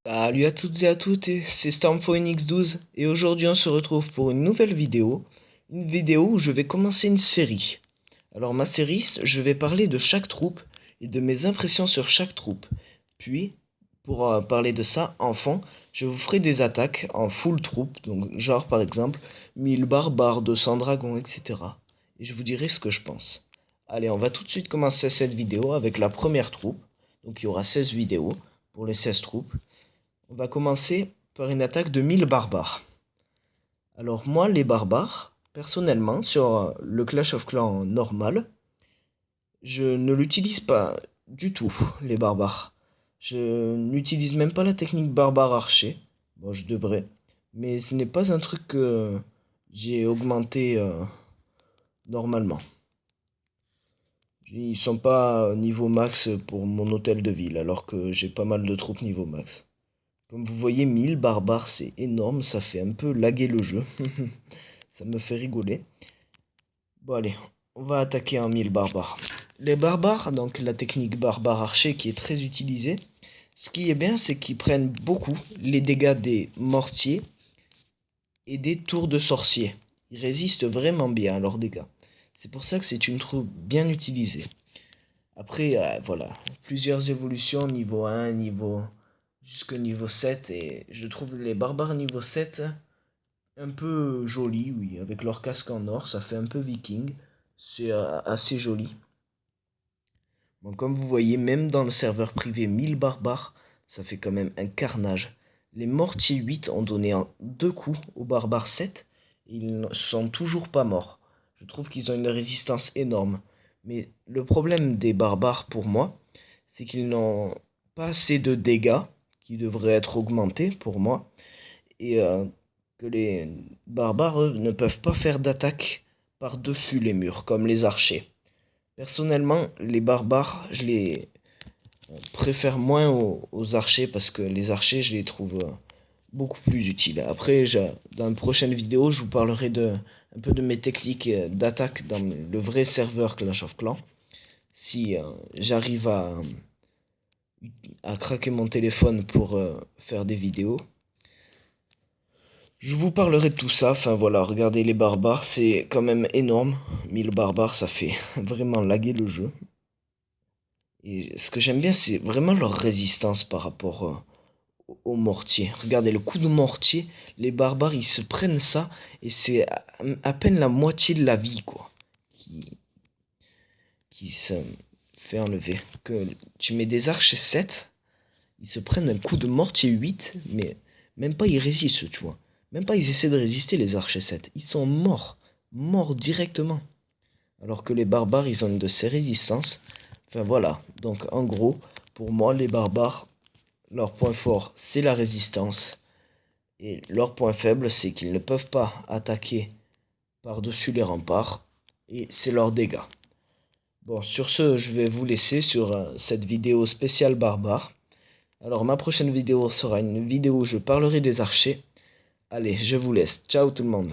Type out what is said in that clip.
Salut à toutes et à toutes, c'est StormPhoenix12 et aujourd'hui on se retrouve pour une nouvelle vidéo. Une vidéo où je vais commencer une série. Alors ma série, je vais parler de chaque troupe et de mes impressions sur chaque troupe. Puis, pour parler de ça, en fond, je vous ferai des attaques en full troupe, donc genre par exemple 1000 barbares, 200 dragons, etc. Et je vous dirai ce que je pense. Allez, on va tout de suite commencer cette vidéo avec la première troupe. Donc il y aura 16 vidéos pour les 16 troupes. On va commencer par une attaque de 1000 barbares. Alors moi, les barbares, personnellement, sur le Clash of Clans normal, je ne l'utilise pas du tout, les barbares. Je n'utilise même pas la technique barbare archer. Bon, je devrais. Mais ce n'est pas un truc que j'ai augmenté normalement. Ils sont pas niveau max pour mon hôtel de ville, alors que j'ai pas mal de troupes niveau max. Comme vous voyez, 1000 barbares, c'est énorme, ça fait un peu laguer le jeu. Ça me fait rigoler. Bon allez, on va attaquer en 1000 barbares. Les barbares, donc la technique barbare archer qui est très utilisée, ce qui est bien, c'est qu'ils prennent beaucoup les dégâts des mortiers et des tours de sorciers. Ils résistent vraiment bien à leurs dégâts. C'est pour ça que c'est une troupe bien utilisée. Après, voilà, plusieurs évolutions, niveau 1, jusqu'au niveau 7, et je trouve les barbares niveau 7 un peu jolis, oui, avec leur casque en or, ça fait un peu viking, c'est assez joli. Bon, comme vous voyez, même dans le serveur privé 1000 barbares, ça fait quand même un carnage. Les mortiers 8 ont donné deux coups aux barbares 7, et ils ne sont toujours pas morts. Je trouve qu'ils ont une résistance énorme. Mais le problème des barbares pour moi, c'est qu'ils n'ont pas assez de dégâts qui devraient être augmentés pour moi, et que les barbares, eux, ne peuvent pas faire d'attaque par-dessus les murs, comme les archers. Personnellement, les barbares, je les préfère moins aux archers, parce que les archers, je les trouve beaucoup plus utiles. Après, dans une prochaine vidéo, je vous parlerai un peu de mes techniques d'attaque dans le vrai serveur Clash of Clans. Si j'arrive à craquer mon téléphone pour faire des vidéos. Je vous parlerai de tout ça, enfin voilà, regardez les barbares, c'est quand même énorme. 1000 barbares, ça fait vraiment laguer le jeu. Et ce que j'aime bien, c'est vraiment leur résistance par rapport au mortier. Regardez, le coup de mortier, les barbares, ils se prennent ça, et c'est à peine la moitié de la vie, quoi, qui, qui se fait enlever. Que tu mets des archers 7, ils se prennent un coup de mortier 8, mais même pas ils résistent, tu vois. Même pas ils essaient de résister, les archers 7. Ils sont morts. Morts directement. Alors que les barbares, ils ont une de ces résistances. Enfin voilà. Donc en gros, pour moi, les barbares, leur point fort, c'est la résistance. Et leur point faible, c'est qu'ils ne peuvent pas attaquer par-dessus les remparts. Et c'est leurs dégâts. Bon, sur ce, je vais vous laisser sur cette vidéo spéciale barbare. Alors ma prochaine vidéo sera une vidéo où je parlerai des archers. Allez, je vous laisse. Ciao tout le monde.